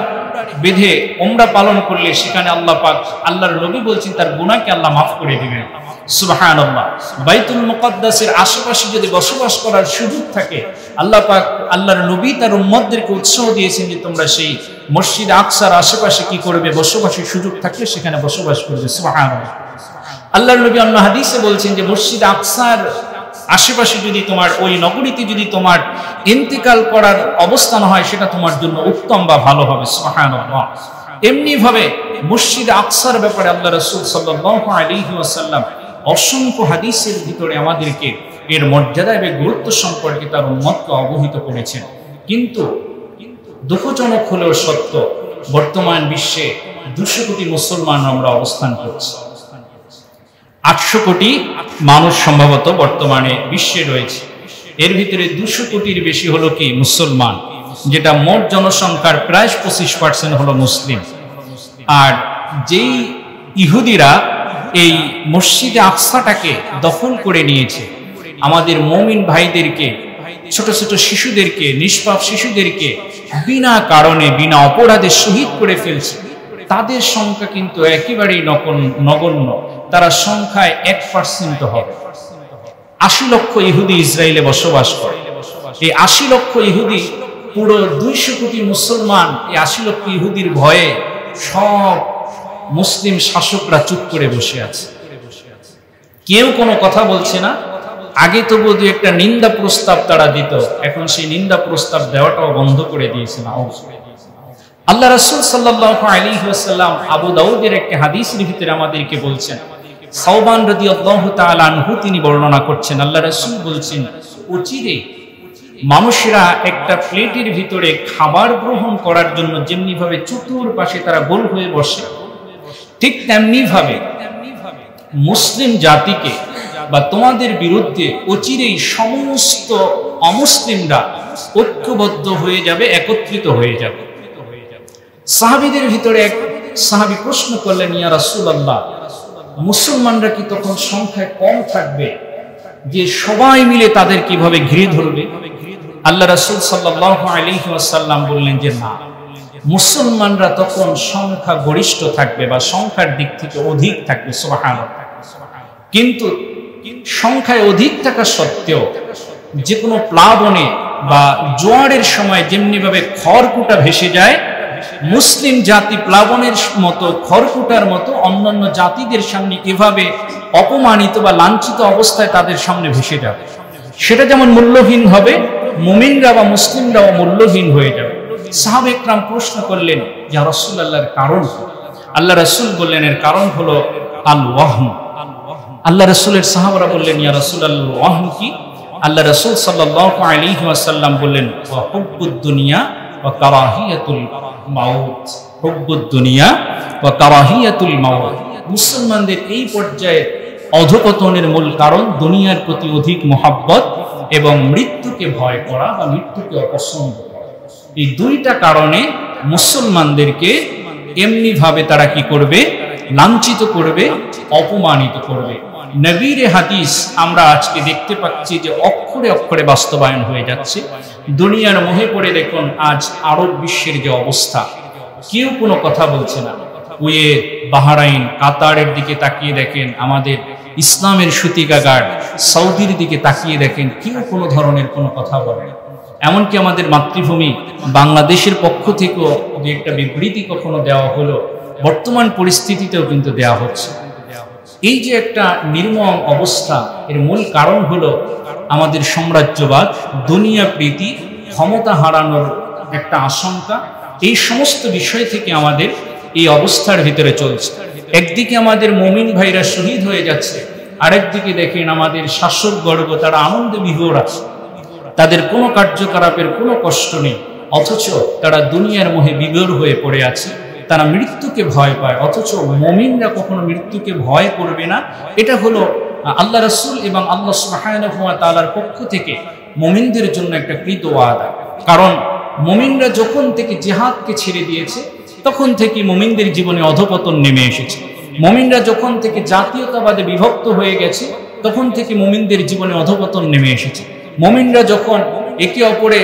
বেঁধে উমরা পালন করলে সেখানে আল্লাহ পাক, আল্লাহর নবী বলছেন, তার গুনাহকে আল্লাহ মাফ করে দিবেন। সুবহানাল্লাহ। বাইতুল মুকাদ্দাসের আশেপাশে যদি বসবাস করার সুযোগ থাকে, আল্লাহ পাক, আল্লাহর নবী তার উম্মতদেরকে উৎসাহ দিয়েছেন যে তোমরা সেই মসজিদ আকসার আশেপাশে কি করবে, বসবাসের সুযোগ থাকলে সেখানে বসবাস করবে। সুবহানাল্লাহ। আল্লাহর নবী অন্য হাদিসে বলছেন যে মসজিদ আকসার আশেপাশে যদি তোমার, ওই নগরীতে যদি তোমার ইন্তেকাল করার অবস্থান হয়, সেটা তোমার জন্য উত্তম বা ভালো হবে। সুবহানাল্লাহ। এমনি ভাবে মসজিদ আকসার ব্যাপারে আল্লাহ রাসূল সাল্লাল্লাহু আলাইহি ওয়াসাল্লাম অসংখ্য হাদিসের ভিতরে আমাদেরকে এর মর্যাদা এবং গুরুত্ব সম্পর্কে তার উম্মতকে অবহিত করেছেন। কিন্তু দুঃখজনক হলেও সত্য, বর্তমান বিশ্বে 200 কোটি মুসলমান আমরা অবস্থান করছি। 800 কোটি মানুষ সম্ভবত বর্তমানে বিশ্বে রয়েছে। এর ভিতরে 200 কোটির বেশি হলো কি মুসলমান, যেটা মোট জনসংখ্যার প্রায় 25% হলো মুসলিম। আর যেই ইহুদিরা এই মসজিদে আকসাটাকে দখল করে নিয়েছে, আমাদের মুমিন ভাইদেরকে, ছোট ছোট শিশুদেরকে, নিষ্পাপ শিশুদেরকে বিনা কারণে, বিনা অপরাধে শহীদ করে ফেলছে, তাদের সংখ্যা কিন্তু একেবারেই নগণ্য। তারা সংখ্যায় 1% হবে। 80 লক্ষ ইহুদি ইসরায়েলে বসবাস করে। এই 80 লক্ষ ইহুদি, পুরো 200 কোটি মুসলমান, এই 80 লক্ষ ইহুদির ভয়ে সব মুসলিম শাসকরা চুপ করে বসে আছে, কেউ কোনো কথা বলছে না। আগে তো বোধহয় একটা নিন্দা প্রস্তাব তারা দিত, এখন সেই নিন্দা প্রস্তাব দেওয়াটাও বন্ধ করে দিয়েছে না। আল্লাহ রাসূল সাল্লাল্লাহু আলাইহি ওয়াসাল্লাম আবু দাউদের একটা হাদিসের ভিতরে আমাদেরকে বলছেন, সাওবান রাদিয়াল্লাহু তাআলা আনহু তিনি বর্ণনা করছেন, আল্লাহ রাসূল বলছেন, অচিরে মানুষেরা একটা প্লেটের ভিতরে খাবার গ্রহণ করার জন্য যেমনি ভাবে চতুর্পাশে তারা গোল হয়ে বসে, ঠিক তেমনি ভাবে মুসলিম জাতিকে বা তোমাদের বিরুদ্ধে অচিরেই সমস্ত অমুসলিমরা ঐক্যবদ্ধ হয়ে যাবে, একত্রিত হয়ে যাবে। সাহাবীদের ভিতরে এক সাহাবী প্রশ্ন করলেন, ইয়া রাসূলুল্লাহ, মুসলমানরা কি তখন সংখ্যায় কম থাকবে যে সবাই মিলে তাদের কিভাবে ঘিরে ধরবে? আল্লাহ রাসূল সাল্লাল্লাহু আলাইহি ওয়াসাল্লাম বললেন যে না, মুসলমানরা তখন সংখ্যা গরিষ্ঠ থাকবে বা সংখ্যার দিক থেকে অধিক থাকবে। সুবহানাল্লাহ। কিন্তু সংখ্যায় অধিক থাকা সত্ত্বেও যে কোনো প্লাবনে বা জোয়ারের সময় যেমনি ভাবে খড়কুটা ভেসে যায়, মুসলিম জাতি প্লাবনের মতো, খড়কুটার মতো অন্যান্য জাতিদের সামনে এভাবে অপমানিত বা লাঞ্ছিত অবস্থায় তাদের সামনে ভেসে যাবে। সেটা যেমন মূল্যহীন হবে, মুমিনরা বা মুসলিমরাও মূল্যহীন হয়ে যাবে। সাহাবা ইকরাম প্রশ্ন করলেন, ইয়া রাসূলুল্লাহর কারণ? আল্লাহ রাসূল বললেন, এর কারণ হলো আল ওয়াহন। আল্লাহ রাসূলের সাহাবারা বললেন, ইয়া রাসূলুল্লাহ ওয়াহন কি? আল্লাহ রাসূল সাল্লাল্লাহু আলাইহি ওয়াসাল্লাম বললেন, ওয়া হুব্বুদ দুনিয়া ওয়া কারাহিয়াতুল মাউত। হুব্বুদ দুনিয়া ওয়া কারাহিয়াতুল মাউত। মুসলমানদের এই পর্যায়ে অধঃপতনের মূল কারণ দুনিয়ার প্রতি অধিক মহব্বত এবং মৃত্যুকে ভয় করা বা মৃত্যুকে অপছন্দ করা। এই দুইটা কারণে মুসলমানদেরকে এমনি ভাবে তারা কি করবে? লাঞ্ছিত করবে, অপমানিত করবে। নবীর হাদিস আমরা আজকে দেখতে পাচ্ছি যে অক্ষরে অক্ষরে বাস্তবায়ন হয়ে যাচ্ছে। দুনিয়ার মোহে পড়ে দেখুন আজ আরব বিশ্বের যে অবস্থা, কেউ কোনো কথা বলছে না। কুয়েত, বাহরাইন, কাতারের দিকে তাকিয়ে দেখেন, আমাদের ইসলামের সূতিকাগার সৌদির দিকে তাকিয়ে দেখেন, কেউ কোনো ধরনের কোনো কথা বলে না। এমনকি আমাদের মাতৃভূমি বাংলাদেশের পক্ষ থেকেও যে একটা বিবৃতি কখনো দেওয়া হলো, বর্তমান পরিস্থিতিতেও কিন্তু দেওয়া হচ্ছে। এই যে একটা নির্মম অবস্থা, এর মূল কারণ হলো আমাদের সাম্রাজ্যবাদ, দুনিয়া প্রীতি, ক্ষমতা হারানোর একটা আশঙ্কা। এই সমস্ত বিষয় থেকে আমাদের এই অবস্থার ভিতরে চলছে। একদিকে আমাদের মুমিন ভাইরা শহীদ হয়ে যাচ্ছে, আরেকদিকে দেখেন আমাদের শাসকবর্গ তারা আনন্দে বিভোর আছে, তাদের কোনো কার্যকলাপের কোনো কষ্ট নেই, অথচ তারা দুনিয়ার মোহে বিভোর হয়ে পড়ে আছে। তারা মৃত্যুকে ভয় পায়, অথচ মুমিনরা কখনো মৃত্যুকে ভয় করবে না। এটা হলো আল্লাহ রাসূল এবং আল্লাহ সুবহানাহু ওয়া তাআলার পক্ষ থেকে মুমিনদের জন্য একটা কৃত ওয়াদা। কারণ মুমিনরা যখন থেকে জিহাদকে ছেড়ে দিয়েছে, তখন থেকে মুমিনদের জীবনে অধঃপতন নেমে এসেছে। মুমিনরা যখন থেকে জাতীয়তাবাদে বিভক্ত হয়ে গেছে, তখন থেকে মুমিনদের জীবনে অধঃপতন নেমে এসেছে। মুমিনরা যখন একে অপরে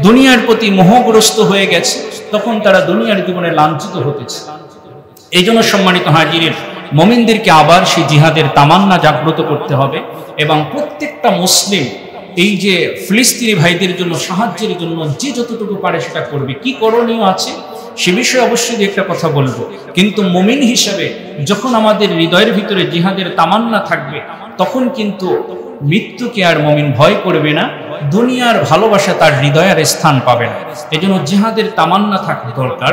দুনিয়ার প্রতি মোহগ্রস্ত হয়ে গেছে, তখন তারা দুনিয়ার জীবনে লাঞ্ছিত হতেছে। এই জন্য সম্মানিত হাজিরিন, মুমিনদেরকে আবার সেই জিহাদের তামান্না জাগ্রত করতে হবে এবং প্রত্যেকটা মুসলিম এই যে ফিলিস্তিনি ভাইদের জন্য সাহায্যের জন্য যে যতটুকু পারে সেটা করবে। কি করণীয় আছে সে বিষয়ে অবশ্যই একটা কথা বলবো, কিন্তু মুমিন হিসাবে যখন আমাদের হৃদয়ের ভিতরে জিহাদের তামান্না থাকবে, তখন কিন্তু মৃত্যুকে আর মুমিন ভয় করবে না, দুনিয়ার ভালোবাসা তার হৃদয়ে আর স্থান পাবে না। এজন্য জিহাদের তামান্না থাকা দরকার।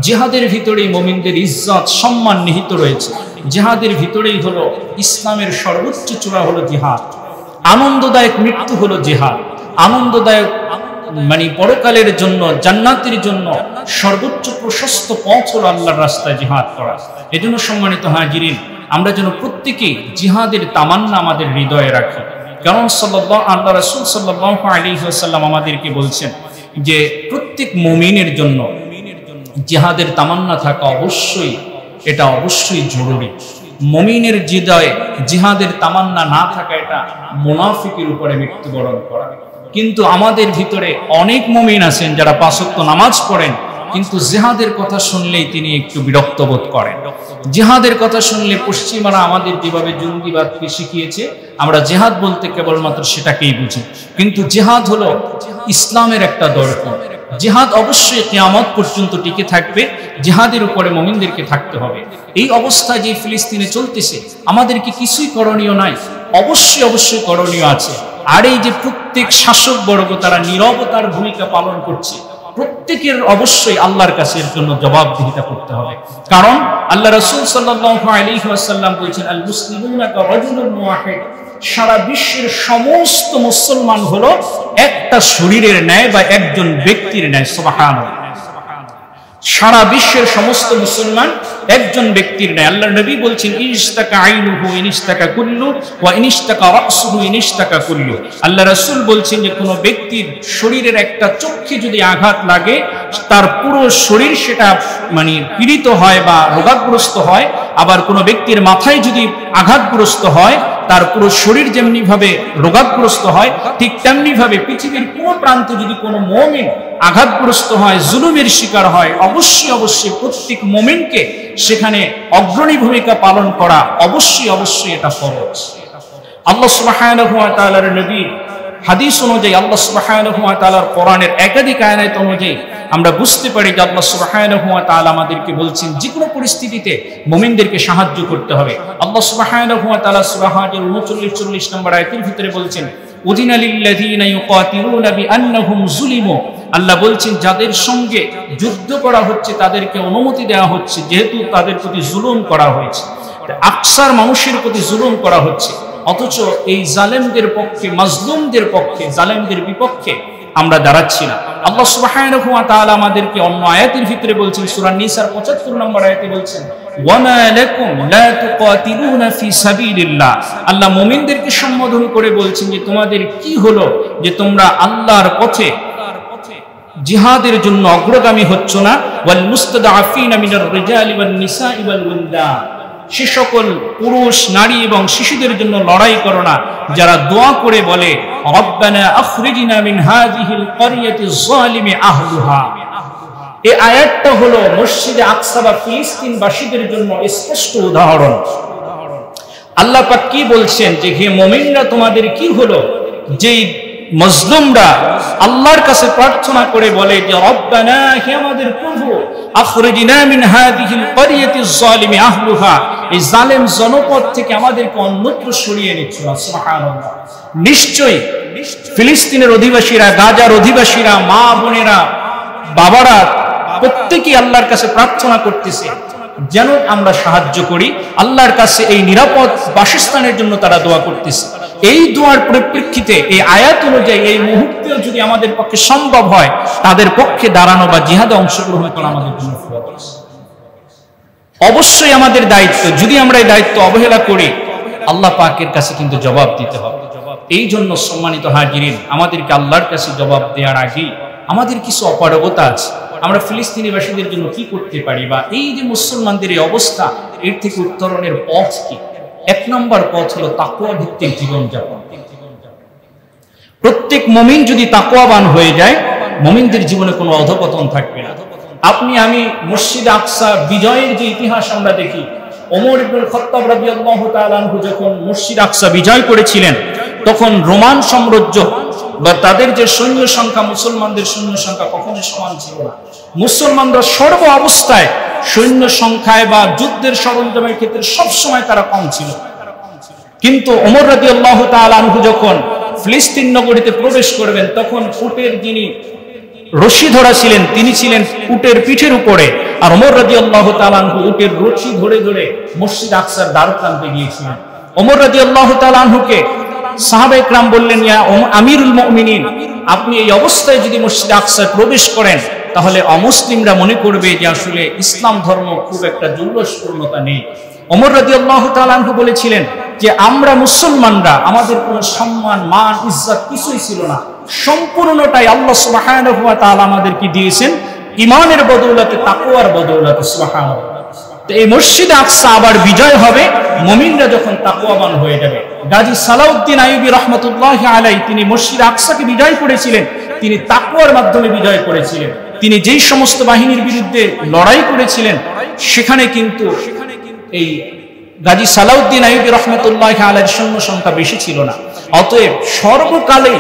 জিহাদের ভিতরেই মুমিনদের ইজ্জত সম্মান নিহিত রয়েছে। জিহাদের ভিতরেই হলো ইসলামের সর্বোচ্চ চূড়া হলো জিহাদ। আনন্দদায়ক মৃত্যু হলো জিহাদ। আনন্দদায়ক মানে পরকালের জন্য, জান্নাতের জন্য সর্বোচ্চ প্রশস্ত পথ হলো আল্লাহর রাস্তায় জিহাদ করা। এজন্য সম্মানিত হাজিরিন, আমরা যেন প্রত্যেকেই জিহাদের তামান্না আমাদের হৃদয়ে রাখি। কারণ আল্লাহ রাসূল সাল্লাল্লাহু আলাইহি ওয়াসাল্লাম আমাদেরকে বলছেন যে প্রত্যেক মুমিনের জন্য জিহাদের তামান্না থাকা অবশ্যই জরুরি। মুমিনের হৃদয়ে জিহাদের তামান্না না থাকা এটা মুনাফিকের উপরে মৃত্যুবরণ করা। কিন্তু আমাদের ভিতরে অনেক মুমিন আছেন যারা ৫ ওয়াক্ত নামাজ পড়েন, কিন্তু জিহাদের কথা শুনলেই তিনি একটু বিরক্ত বোধ করেন। জিহাদের কথা শুনলে পশ্চিমারা আমাদের যেভাবে জঙ্গিবাদকে শিখিয়েছে, আমরা জিহাদ বলতে কেবলমাত্র সেটাকেই বুঝি। কিন্তু জিহাদ হলো ইসলামের একটা দর্পণ। জিহাদ অবশ্যই কিয়ামত পর্যন্ত টিকে থাকবে। জিহাদের উপরে মুমিনদেরকে থাকতে হবে। এই অবস্থা যে ফিলিস্তিনে চলতেছে, আমাদের কি কিছুই করণীয় নাই? অবশ্যই করণীয় আছে। আর এই যে প্রত্যেক শাসকবর্গ তারা নীরবতার ভূমিকা পালন করছে, প্রত্যেকের অবশ্যই আল্লাহর কাছে এর জন্য জবাবদিহিতা করতে হবে। কারণ আল্লাহ রাসূল সাল্লাল্লাহু আলাইহি ওয়াসাল্লাম বলেছেন, আল মুসলিমুনা কারাজুলুন ওয়াহিদ। সারা বিশ্বের সমস্ত মুসলমান হলো একটা শরীরের ন্যায় বা একজন ব্যক্তির ন্যায়। সুবহানাল্লাহ। সারা বিশ্বের সমস্ত মুসলমান একজন ব্যক্তির ন্যায়। আল্লাহর নবী বলছেন, ইনিশতাকা আইনুহু ইনিশতাকা কুল্লু ওয়া ইনিশতাকা রাসুহু ইনিশতাকা কুল্লু। আল্লাহ রাসূল বলছেন যে কোনো ব্যক্তির শরীরের একটা চক্ষে যদি আঘাত লাগে, তার পুরো শরীর সেটা মানে পীড়িত হয় বা রোগাগ্রস্ত হয়। আবার কোনো ব্যক্তির মাথায় যদি আঘাতগ্রস্ত হয়, তার পুরো শরীর যেমনি ভাবে রোগাগ্রস্ত হয়, ঠিক তেমনি ভাবে পৃথিবীর কোনো প্রান্তে যদি কোনো মুমিন আঘাতগ্রস্ত হয়, জুলুমের শিকার হয়, অবশ্যই প্রত্যেক মুমিনকে সেখানে অগ্রণী ভূমিকা পালন করা অবশ্যই এটা ফরজ। আল্লাহ সুবহানাহু ওয়া তাআলার নবী হাদিস অনুযায়ী, আল্লাহ সুবহানাহু ওয়া তাআলার কোরআনের একাধিক আয়াত অনুযায়ী আমরা বুঝতে পারি যে আল্লাহ সুবহানাহু ওয়া তাআলা আমাদেরকে বলছেন যে কোনো পরিস্থিতিতে মুমিনদেরকে সাহায্য করতে হবে। আল্লাহ সুবহানাহু ওয়া তাআলা সূরা হাজর 39-40 নম্বর আয়াতের ভিতরে বলছেন, উযিনা লিল্লাযীনা ইউকাতিলুনা বিআন্নাহুম যুলিমু। আল্লাহ বলছেন যাদের সঙ্গে যুদ্ধ করা হচ্ছে তাদেরকে অনুমতি দেওয়া হচ্ছে, যেহেতু তাদের প্রতি জুলুম করা হয়েছে। আকসার মানুষের প্রতি জুলুম করা হচ্ছে, অথচ এই জালেমদের পক্ষে, মাজলুমদের পক্ষে, জালেমদের বিপক্ষে আমরা দাঁড়াচ্ছি না। আল্লাহ সুবহানাহু ওয়া তাআলা আমাদেরকে অন্য আয়াতের ভিতরে বলছেন, সূরা নিসার ৭৫ নম্বর আয়াতে বলছেন, ওয়ামা লাকুম লা তুকাতিলুনা ফি সাবিলিল্লাহ। আল্লাহ মুমিনদেরকে সম্বোধন করে বলছেন যে তোমাদের কি হলো যে তোমরা আল্লাহর পথে জিহাদের জন্য অগ্রগামী হচ্ছ না। ওয়াল মুস্তাদআফিনা মিনার রিজালি ওয়ান নিসাই ওয়াল ওয়ালদান, সে সকল পুরুষ, নারী এবং শিশুদের জন্য লড়াই করো না যারা দোয়া করে বলে রব্বানা আখরিজনা মিন হাযিহিল ক্বরিয়াতিজ যালিমি আহলুহা। এই আয়াতটা হলো মসজিদে আকসা বা ফিলিস্তিনবাসীদের জন্য স্পষ্ট উদাহরণ। আল্লাহ পাক কি বলছেন যে হে মুমিনরা তোমাদের কি হলো যেই মজলুমরা আল্লাহর কাছে প্রার্থনা করে বলে যে রব্বানা, হে আমাদের প্রভু, আখরিজনা মিন হাযিহিল ক্বরিয়াতিজ যালিমি আহলুহা, এই জালেম জনপদ থেকে আমাদেরকে অন্যত্র সরিয়ে নিচ্ছ না। সুবহানাল্লাহ। নিশ্চয়ই ফিলিস্তিনের অধিবাসীরা, গাজার অধিবাসীরা, মা বোনেরা, বাবারা প্রত্যেকেই আল্লাহর কাছে প্রার্থনা করতেছে যেন আমরা সাহায্য করি। আল্লাহর কাছে এই নিরাপদ বাসস্থানের জন্য তারা দোয়া করতেছে। এই দোয়ার পরিপ্রেক্ষিতে এই আয়াত অনুযায়ী এই মুহূর্তেও যদি আমাদের পক্ষে সম্ভব হয় তাদের পক্ষে দাঁড়ানো বা জিহাদে অংশগ্রহণ করা আমাদের জন্য অবশ্যই আমাদের দায়িত্ব। যদি আমরা এই দায়িত্ব অবহেলা করি আল্লাহ পাকের কাছে কিন্তু জবাব দিতে হবে। এই জন্য সম্মানিত হাজিরিন, আমাদেরকে আল্লাহর কাছে জবাব দেওয়ার আগেই আমাদের কিছু অপারগতা আছে। আমরা ফিলিস্তিনিবাসীদের জন্য কি করতে পারি, বা এই যে মুসলমানদের এই অবস্থা, এর থেকে উত্তরণের পথ কি? এক নম্বর পথ হলো তাকওয়া ভিত্তিক জীবনযাপন। প্রত্যেক মুমিন যদি তাকওয়াবান হয়ে যায়, মুমিনদের জীবনে কোনো অধপতন থাকবে না। আপনি আমি মসজিদ আকসা বিজয়ের যে ইতিহাস আমরা দেখি, ওমর ইবনুল খাত্তাব রাদিয়াল্লাহু তাআলা আনহু যখন মসজিদ আকসা বিজয় করেছিলেন, তখন রোমান সাম্রাজ্য বা তাদের যে সৈন্য সংখ্যা, মুসলমানদের সৈন্য সংখ্যা কখনো সমান ছিল না। মুসলমানরা সর্ব অবস্থায় সৈন্য সংখ্যায় বা যুদ্ধের সরঞ্জামের ক্ষেত্রে সবসময় তারা কম ছিল। কিন্তু ওমর রাদিয়াল্লাহু তাআলা আনহু যখন ফিলিস্তিন নগরীতে প্রবেশ করবেন, তখন উটের যিনি রশি ধরা ছিলেন তিনি ছিলেন উটের পিঠের উপরে, আর ওমর রাদিয়াল্লাহু তাআলা আনহু উটের রশি ধরে ধরে মসজিদ আকসার দ্বারপ্রান্তে গিয়েছিলেন। ওমর রাদিয়াল্লাহু তাআলা আনহুকে সাহাবায়ে কেরাম বললেন, ইয়া আমিরুল মুমিনিন, আপনি এই অবস্থায় যদি মসজিদ আকসায় প্রবেশ করেন তাহলে অমুসলিমরা মনে করবে যে আসলে ইসলাম ধর্ম খুব একটা জৌলুসপূর্ণতা নেই। ওমর রাদিয়াল্লাহু তাআলা আনহু বলেছিলেন যে আমরা মুসলমানরা, আমাদের কোনো সম্মান, মান, ইজ্জত কিছুই ছিল না, সম্পূর্ণটাই আল্লাহ সুবহানাহু ওয়া তাআলা আমাদেরকে দিয়েছেন ঈমানের বদৌলতে, তাকওয়ার বদৌলতে। সুবহানাল্লাহ। তো এই মসজিদ আকসা আবার বিজয় হবে মুমিনরা যখন তাকওয়াবান হয়ে যাবে। গাজী সালাউদ্দিন আইয়ুবী রাহমাতুল্লাহি আলাইহি তিনি মসজিদ আকসাকে বিজয় করেছিলেন, তিনি তাকওয়ার মাধ্যমে বিজয় করেছিলেন। তিনি যেই সমস্ত বাহিনীর বিরুদ্ধে লড়াই করেছিলেন সেখানে কিন্তু এই গাজী সালাউদ্দিন আইয়ুবী রাহমাতুল্লাহি আলাইহির সৈন্য সংখ্যা বেশি ছিল না। অতএব সর্বকালে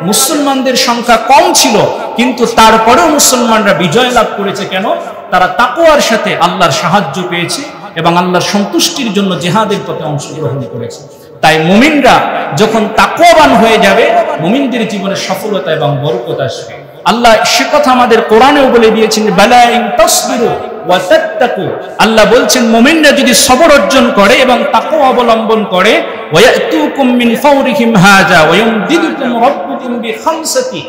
মুসলমানদের সংখ্যা কম ছিল, কিন্তু তারপরেও মুসলমানরা বিজয় লাভ করেছে। কেন? তারা তাকওয়ার সাথে আল্লাহর সাহায্য পেয়েছে এবং আল্লাহর সন্তুষ্টির জন্য জিহাদের পথে অংশগ্রহণ করেছে। তাই মুমিনরা যখন তাকওয়াবান হয়ে যাবে, মুমিনদের জীবনে সফলতা এবং বরকত আসবে। আল্লাহ সে কথা আমাদের কোরআনেও বলে দিয়েছেন, বালা ইন তাসবিরু ওয়া তাত্তাকু। আল্লাহ বলছেন মুমিনরা যদি সবর অর্জন করে এবং তাকওয়া অবলম্বন করে, ওয়ায়াতুকুম মিন ফাওরিহিম হাযা ওয়া ইউমদিদুকুম রাব্বুকুম বিখামসাতি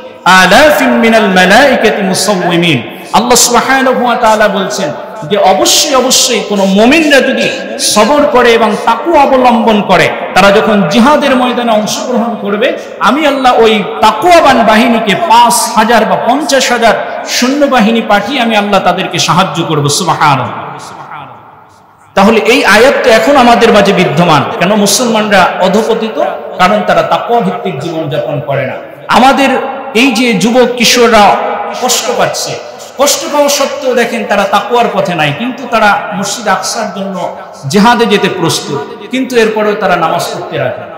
আলাফিন মিনাল মালায়েকাতি মুসাওয়িমিন। আল্লাহ সুবহানাহু ওয়া তাআলা বলছেন যে অবশ্যই কোন মুমিনরা যদি সবর করে এবং তাকওয়া অবলম্বন করে, তারা যখন জিহাদের ময়দানে অংশগ্রহণ করবে, আমি আল্লাহ ওই তাকওয়াবান বাহিনীকে ৫,০০০ বা ৫০,০০০ সৈন্যবাহিনী পাঠিয়ে আমি আল্লাহ তাদেরকে সাহায্য করব। সুবহানাল্লাহ। তাহলে এই আয়াত তো এখন আমাদের মাঝে বিদ্যমান। কেন মুসলমানরা অধপতিত? কারণ তারা তাকওয়া ভিত্তিক জীবনযাপন করে না। আমাদের এই যে যুবক কিশোররা কষ্ট পাচ্ছে, কষ্ট পাওয়া সত্ত্বেও দেখেন তারা তাকওয়ার পথে নাই, কিন্তু তারা মসজিদ আকসার জন্য জিহাদে যেতে প্রস্তুত, কিন্তু এরপরেও তারা নামাজ পড়তে রাজি না,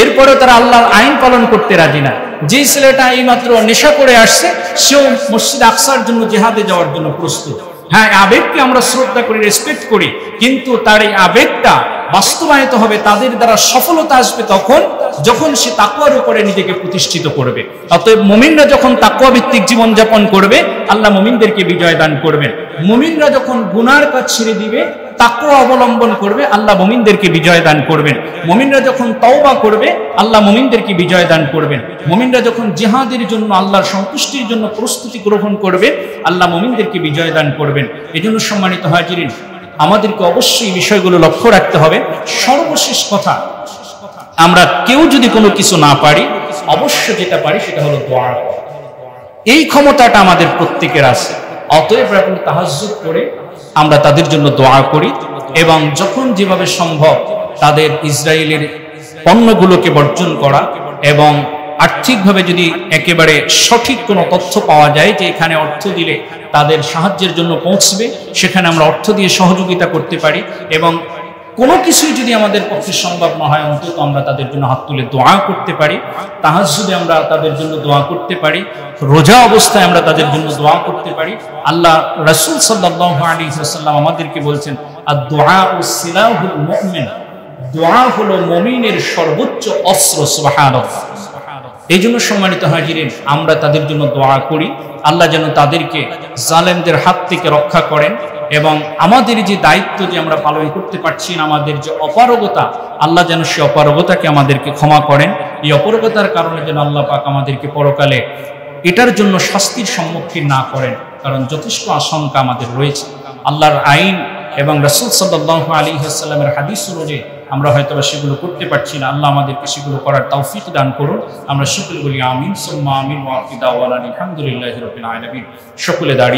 এরপরেও তারা আল্লাহর আইন পালন করতে রাজি না। যে ছেলেটা এইমাত্র নেশা করে আসছে, সেও মসজিদ আকসার জন্য জিহাদে যাওয়ার জন্য প্রস্তুত। হ্যাঁ, আবেগকে আমরা শ্রদ্ধা করি, রেসপেক্ট করি, কিন্তু তার এই আবেগটা বাস্তবায়িত হবে, তাদের দ্বারা সফলতা আসবে তখন যখন সে তাকওয়ার উপরে নিজেকে প্রতিষ্ঠিত করবে। অতএব মুমিনরা যখন তাকওয়া ভিত্তিক জীবনযাপন করবে, আল্লাহ মুমিনদেরকে বিজয় দান করবেন। মুমিনরা যখন গুনার কাজ ছেড়ে দিবে, তাকওয়া অবলম্বন করবে, আল্লাহ মুমিনদেরকে বিজয় দান করবেন। মুমিনরা যখন তওবা করবে, আল্লাহ মুমিনদেরকে বিজয় দান করবেন। মুমিনরা যখন জিহাদের জন্য, আল্লাহর সন্তুষ্টির জন্য প্রস্তুতি গ্রহণ করবে, আল্লাহ মুমিনদেরকে বিজয় দান করবেন। এজন্য সম্মানিত হাজিরিন, আমাদেরকে অবশ্যই বিষয়গুলো লক্ষ্য রাখতে হবে। সর্বশেষ কথা, আমরা কেউ যদি কোনো কিছু না পারি, অবশ্য যেটা পারি সেটা হলো দোয়া। এই ক্ষমতাটা আমাদের প্রত্যেকের আছে। অতএব আমরা তাহাজ্জুদ করে আমরা তাদের জন্য দোয়া করি, এবং যখন যেভাবে সম্ভব তাদের ইসরায়েলের পণ্যগুলোকে বর্জন করা, এবং আর্থিকভাবে যদি একেবারে সঠিক কোনো তথ্য পাওয়া যায় যে এখানে অর্থ দিলে তাদের সাহায্যের জন্য পৌঁছবে, সেখানে আমরা অর্থ দিয়ে সহযোগিতা করতে পারি। এবং কোনো কিছুই যদি আমাদের পক্ষে সম্ভব না হয়, অন্তত আমরা তাদের জন্য হাত তুলে দোয়া করতে পারি। তাহাজ্জুদে আমরা তাদের জন্য দোয়া করতে পারি, রোজা অবস্থায় আমরা তাদের জন্য দোয়া করতে পারি। আল্লাহ রাসূল সাল্লাল্লাহু আলাইহি ওয়াসাল্লাম আমাদেরকে বলছেন, আদ-দুআউ সিলাহুল মুমিন, দোয়া হলো মুমিনের সর্বোচ্চ অস্ত্র। সুবহানাল্লাহ। এই জন্য সম্মানিত হাজিরিন, আমরা তাদের জন্য দোয়া করি, আল্লাহ যেন তাদেরকে জালেমদের হাত থেকে রক্ষা করেন, এবং আমাদের যে দায়িত্ব যে আমরা পালন করতে পারছি না, আমাদের যে অপারগতা, আল্লাহ যেন সে অপারগতাকে আমাদেরকে ক্ষমা করেন। এই অপারগতার কারণে যেন আল্লাহ পাক আমাদেরকে পরকালে এটার জন্য শাস্তির সম্মুখীন না করেন, কারণ যথেষ্ট আশঙ্কা আমাদের রয়েছে। আল্লাহর আইন এবং রাসূল সাল্লাল্লাহু আলাইহি ওয়াসাল্লামের হাদিস অনুযায়ী আমরা হয়তো সেগুলো করতে পারছি না। আল্লাহ আমাদেরকে সেগুলো করার তৌফিক দান করুন। আমরা সকলে বলি আমিন, সুম্মা আমিন, ওয়া আখিরু দাওয়ানা আলহামদুলিল্লাহি রাব্বিল আলামিন। সকলে দাঁড়িয়ে